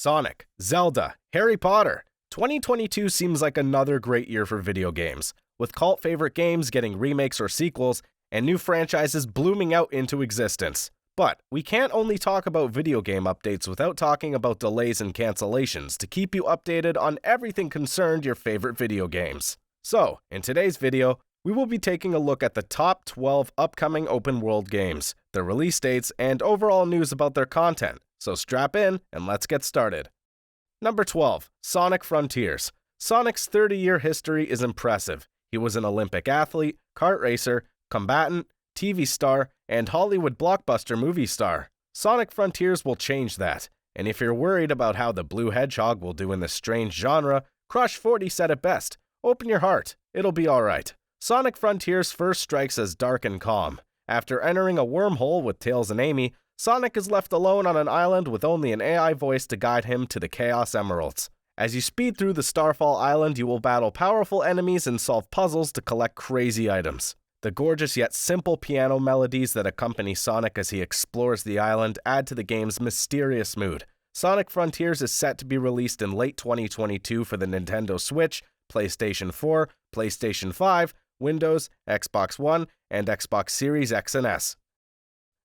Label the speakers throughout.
Speaker 1: Sonic, Zelda, Harry Potter. 2022 seems like another great year for video games, with cult favorite games getting remakes or sequels, and new franchises blooming out into existence. But we can't only talk about video game updates without talking about delays and cancellations to keep you updated on everything concerned your favorite video games. So, in today's video, we will be taking a look at the top 12 upcoming open world games, their release dates, and overall news about their content. So strap in and let's get started. Number 12, Sonic Frontiers. Sonic's 30-year history is impressive. He was an Olympic athlete, kart racer, combatant, TV star, and Hollywood blockbuster movie star. Sonic Frontiers will change that. And if you're worried about how the Blue Hedgehog will do in this strange genre, Crush 40 said it best. Open your heart, it'll be alright. Sonic Frontiers first strikes as dark and calm. After entering a wormhole with Tails and Amy, Sonic is left alone on an island with only an AI voice to guide him to the Chaos Emeralds. As you speed through the Starfall Island, you will battle powerful enemies and solve puzzles to collect crazy items. The gorgeous yet simple piano melodies that accompany Sonic as he explores the island add to the game's mysterious mood. Sonic Frontiers is set to be released in late 2022 for the Nintendo Switch, PlayStation 4, PlayStation 5, Windows, Xbox One, and Xbox Series X and S.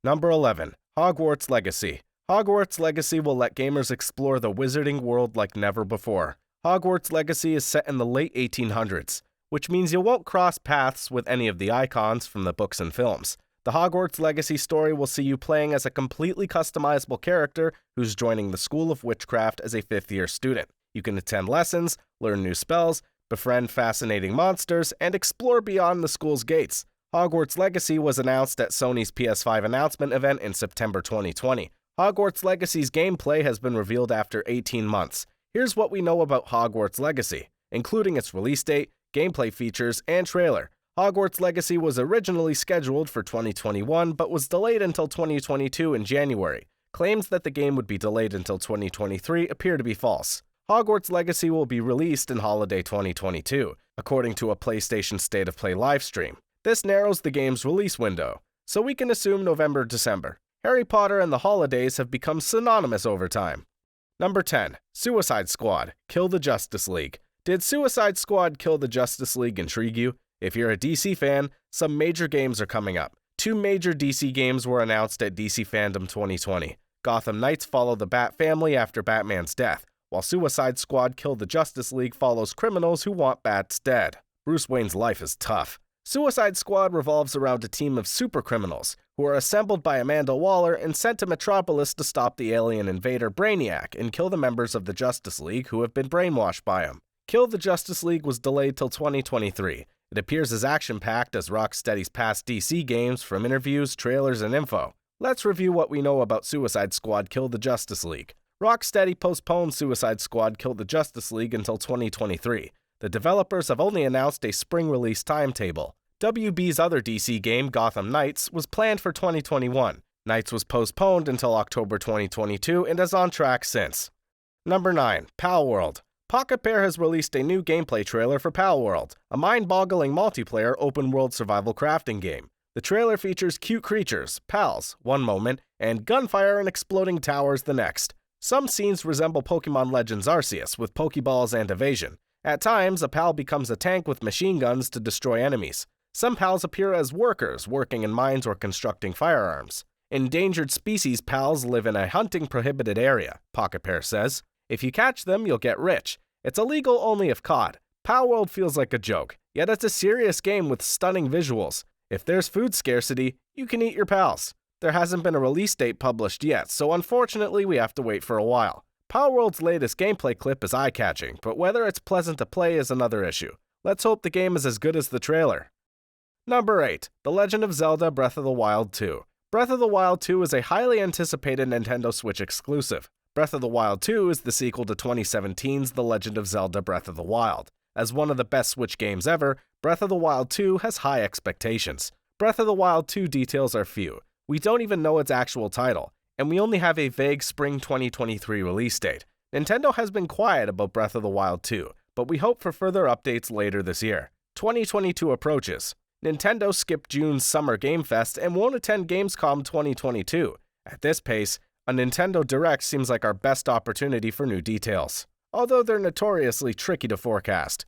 Speaker 1: Number 11. Hogwarts Legacy. Hogwarts Legacy will let gamers explore the wizarding world like never before. Hogwarts Legacy is set in the late 1800s, which means you won't cross paths with any of the icons from the books and films. The Hogwarts Legacy story will see you playing as a completely customizable character who's joining the School of Witchcraft as a 5th-year student. You can attend lessons, learn new spells, befriend fascinating monsters, and explore beyond the school's gates. Hogwarts Legacy was announced at Sony's PS5 announcement event in September 2020. Hogwarts Legacy's gameplay has been revealed after 18 months. Here's what we know about Hogwarts Legacy, including its release date, gameplay features, and trailer. Hogwarts Legacy was originally scheduled for 2021 but was delayed until 2022 in January. Claims that the game would be delayed until 2023 appear to be false. Hogwarts Legacy will be released in holiday 2022, according to a PlayStation State of Play livestream. This narrows the game's release window, so we can assume November-December. Harry Potter and the holidays have become synonymous over time. Number 10. Suicide Squad. Kill the Justice League. Did Suicide Squad Kill the Justice League intrigue you? If you're a DC fan, some major games are coming up. 2 major DC games were announced at DC Fandom 2020. Gotham Knights follow the Bat family after Batman's death, while Suicide Squad Kill the Justice League follows criminals who want Bats dead. Bruce Wayne's life is tough. Suicide Squad revolves around a team of supercriminals who are assembled by Amanda Waller and sent to Metropolis to stop the alien invader Brainiac and kill the members of the Justice League who have been brainwashed by him. Kill the Justice League was delayed till 2023. It appears as action-packed as Rocksteady's past DC games from interviews, trailers, and info. Let's review what we know about Suicide Squad Kill the Justice League. Rocksteady postponed Suicide Squad Kill the Justice League until 2023. The developers have only announced a spring release timetable. WB's other DC game, Gotham Knights, was planned for 2021. Knights was postponed until October 2022 and is on track since. Number 9. Palworld. Pocket.Pair has released a new gameplay trailer for Palworld, a mind-boggling multiplayer open-world survival crafting game. The trailer features cute creatures, pals, one moment, and gunfire and exploding towers the next. Some scenes resemble Pokemon Legends Arceus with Pokeballs and evasion. At times, a pal becomes a tank with machine guns to destroy enemies. Some pals appear as workers, working in mines or constructing firearms. Endangered species pals live in a hunting-prohibited area, Pocket.Pair says. If you catch them, you'll get rich. It's illegal only if caught. Palworld feels like a joke, yet it's a serious game with stunning visuals. If there's food scarcity, you can eat your pals. There hasn't been a release date published yet, so unfortunately we have to wait for a while. Palworld's latest gameplay clip is eye-catching, but whether it's pleasant to play is another issue. Let's hope the game is as good as the trailer. Number 8. The Legend of Zelda Breath of the Wild 2. Breath of the Wild 2 is a highly anticipated Nintendo Switch exclusive. Breath of the Wild 2 is the sequel to 2017's The Legend of Zelda Breath of the Wild. As one of the best Switch games ever, Breath of the Wild 2 has high expectations. Breath of the Wild 2 details are few. We don't even know its actual title, and we only have a vague spring 2023 release date. Nintendo has been quiet about Breath of the Wild 2, but we hope for further updates later this year. 2022 approaches. Nintendo skipped June's Summer Game Fest and won't attend Gamescom 2022. At this pace, A Nintendo Direct seems like our best opportunity for new details, although they're notoriously tricky to forecast.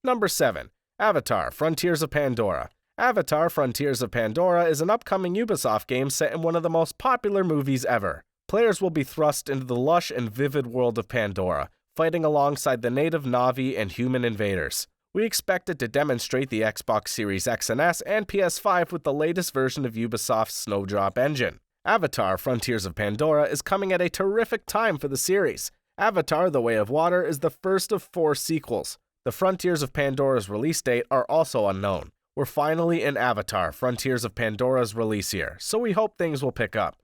Speaker 1: Number 7. Avatar: Frontiers of Pandora. Avatar: Frontiers of Pandora is an upcoming Ubisoft game set in one of the most popular movies ever. Players will be thrust into the lush and vivid world of Pandora, fighting alongside the native Na'vi and human invaders. We expect it to demonstrate the Xbox Series X and S and PS5 with the latest version of Ubisoft's Snowdrop engine. Avatar: Frontiers of Pandora is coming at a terrific time for the series. Avatar: The Way of Water is the first of 4 sequels. The Frontiers of Pandora's release date are also unknown. We're finally in Avatar: Frontiers of Pandora's release year, so we hope things will pick up.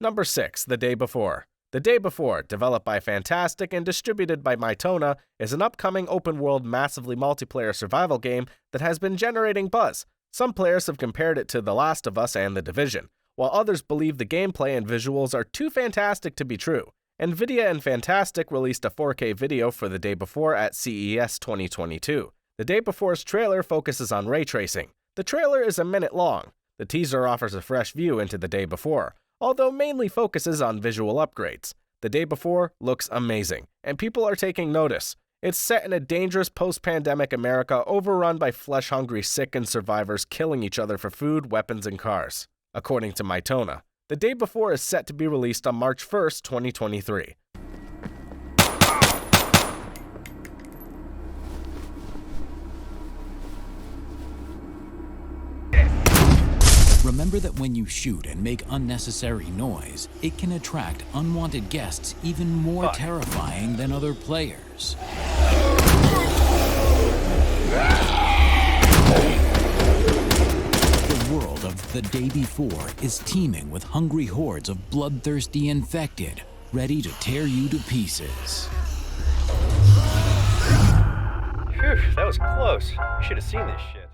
Speaker 1: Number 6. The Day Before. The Day Before, developed by Fantastic and distributed by Mytona, is an upcoming open-world massively multiplayer survival game that has been generating buzz. Some players have compared it to The Last of Us and The Division, while others believe the gameplay and visuals are too fantastic to be true. Nvidia and Fantastic released a 4K video for The Day Before at CES 2022. The Day Before's trailer focuses on ray tracing. The trailer is a minute long. The teaser offers a fresh view into The Day Before, although mainly focuses on visual upgrades. The Day Before looks amazing, and people are taking notice. It's set in a dangerous post-pandemic America overrun by flesh-hungry, sickened survivors killing each other for food, weapons, and cars. According to Mytona, The Day Before is set to be released on March 1st, 2023.
Speaker 2: Remember that when you shoot and make unnecessary noise, it can attract unwanted guests even more terrifying than other players. The world of The Day Before is teeming with hungry hordes of bloodthirsty infected, ready to tear you to pieces.
Speaker 3: Phew, that was close. You should have seen this shit.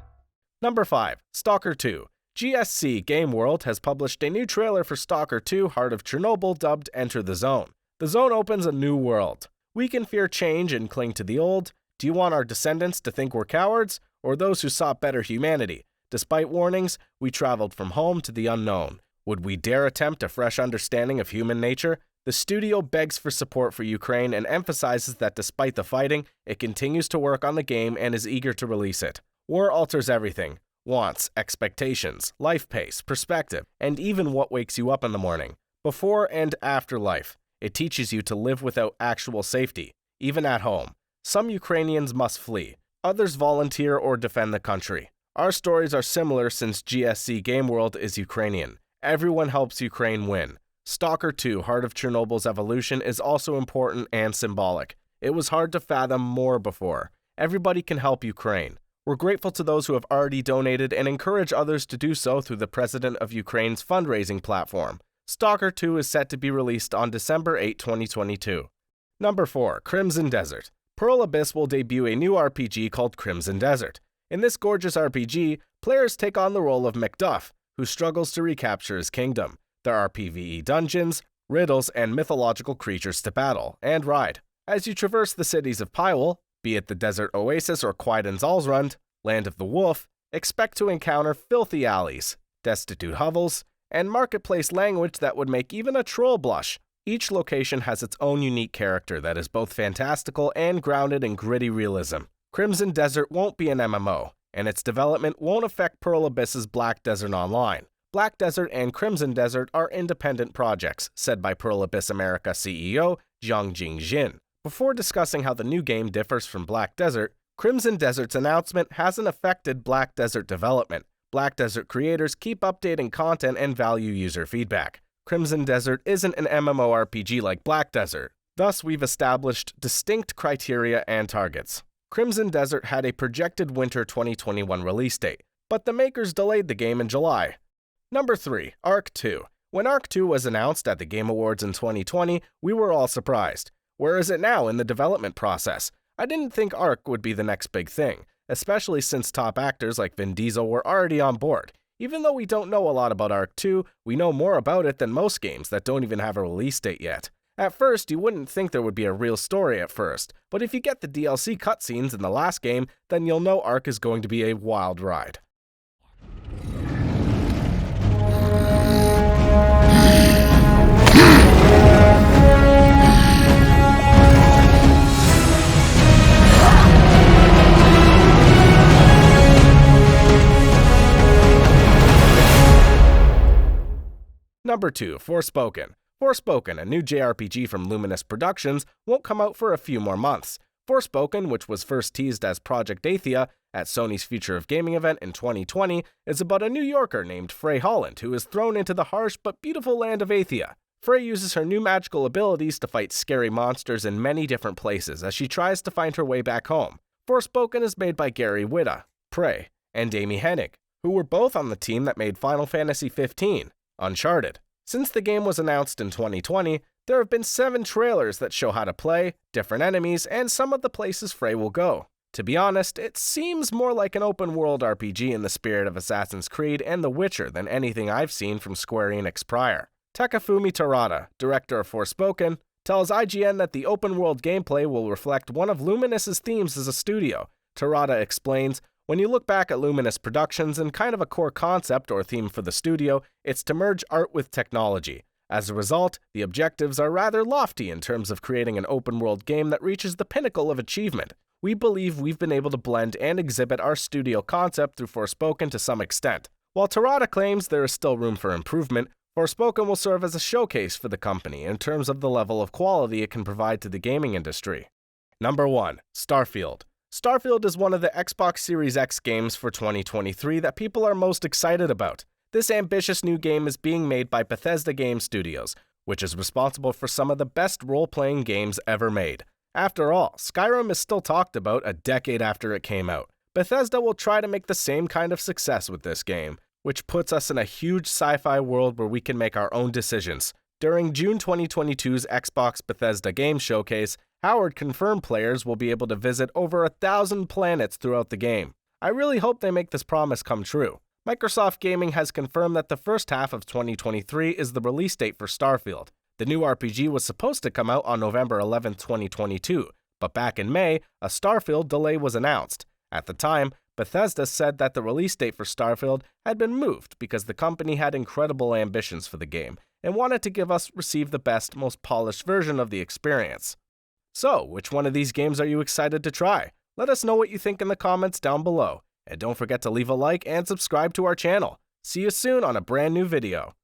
Speaker 1: Number 5. S.T.A.L.K.E.R 2. GSC Game World has published a new trailer for S.T.A.L.K.E.R 2 Heart of Chernobyl dubbed Enter the Zone. The zone opens a new world. We can fear change and cling to the old. Do you want our descendants to think we're cowards, or those who sought better humanity? Despite warnings, we traveled from home to the unknown. Would we dare attempt a fresh understanding of human nature? The studio begs for support for Ukraine and emphasizes that despite the fighting, it continues to work on the game and is eager to release it. War alters everything. Wants, expectations, life pace, perspective, and even what wakes you up in the morning. Before and after life, it teaches you to live without actual safety, even at home. Some Ukrainians must flee, others volunteer or defend the country. Our stories are similar since GSC Game World is Ukrainian. Everyone helps Ukraine win. S.T.A.L.K.E.R 2 Heart of Chernobyl's evolution is also important and symbolic. It was hard to fathom more before. Everybody can help Ukraine. We're grateful to those who have already donated and encourage others to do so through the President of Ukraine's fundraising platform. S.T.A.L.K.E.R 2 is set to be released on December 8, 2022. Number 4. Crimson Desert. Pearl Abyss will debut a new RPG called Crimson Desert. In this gorgeous RPG, players take on the role of Macduff, who struggles to recapture his kingdom. There are PvE dungeons, riddles, and mythological creatures to battle and ride. As you traverse the cities of Palworld, be it the Desert Oasis or Quaiden's Land of the Wolf, expect to encounter filthy alleys, destitute hovels, and marketplace language that would make even a troll blush. Each location has its own unique character that is both fantastical and grounded in gritty realism. Crimson Desert won't be an MMO, and its development won't affect Pearl Abyss's Black Desert Online. Black Desert and Crimson Desert are independent projects, said by Pearl Abyss America CEO Jiangjing Jin. Before discussing how the new game differs from Black Desert, Crimson Desert's announcement hasn't affected Black Desert development. Black Desert creators keep updating content and value user feedback. Crimson Desert isn't an MMORPG like Black Desert, thus we've established distinct criteria and targets. Crimson Desert had a projected winter 2021 release date, but the makers delayed the game in July. Number 3. Ark 2. When Ark 2 was announced at the Game Awards in 2020, we were all surprised. Where is it now in the development process? I didn't think Ark would be the next big thing, especially since top actors like Vin Diesel were already on board. Even though we don't know a lot about Ark 2, we know more about it than most games that don't even have a release date yet. At first, you wouldn't think there would be a real story at first, but if you get the DLC cutscenes in the last game, then you'll know Ark is going to be a wild ride. Number 2. Forspoken. Forspoken, a new JRPG from Luminous Productions, won't come out for a few more months. Forspoken, which was first teased as Project Athia at Sony's Future of Gaming event in 2020, is about a New Yorker named Frey Holland who is thrown into the harsh but beautiful land of Athia. Frey uses her new magical abilities to fight scary monsters in many different places as she tries to find her way back home. Forspoken is made by Gary Whitta, Prey, and Amy Hennig, who were both on the team that made Final Fantasy XV, Uncharted. Since the game was announced in 2020, there have been 7 trailers that show how to play, different enemies, and some of the places Frey will go. To be honest, it seems more like an open-world RPG in the spirit of Assassin's Creed and The Witcher than anything I've seen from Square Enix prior. Takafumi Terada, director of Forspoken, tells IGN that the open-world gameplay will reflect one of Luminous's themes as a studio. Terada explains, "When you look back at Luminous Productions and kind of a core concept or theme for the studio, it's to merge art with technology. As a result, the objectives are rather lofty in terms of creating an open-world game that reaches the pinnacle of achievement. We believe we've been able to blend and exhibit our studio concept through Forspoken to some extent. While Terada claims there is still room for improvement, Forspoken will serve as a showcase for the company in terms of the level of quality it can provide to the gaming industry." Number 1. Starfield. Starfield is one of the Xbox Series X games for 2023 that people are most excited about. This ambitious new game is being made by Bethesda Game Studios, which is responsible for some of the best role-playing games ever made. After all, Skyrim is still talked about a decade after it came out. Bethesda will try to make the same kind of success with this game, which puts us in a huge sci-fi world where we can make our own decisions. During June 2022's Xbox Bethesda Game Showcase, Howard confirmed players will be able to visit over 1,000 planets throughout the game. I really hope they make this promise come true. Microsoft Gaming has confirmed that the first half of 2023 is the release date for Starfield. The new RPG was supposed to come out on November 11, 2022, but back in May, a Starfield delay was announced. At the time, Bethesda said that the release date for Starfield had been moved because the company had incredible ambitions for the game and wanted to receive the best, most polished version of the experience. So, which one of these games are you excited to try? Let us know what you think in the comments down below. And don't forget to leave a like and subscribe to our channel. See you soon on a brand new video.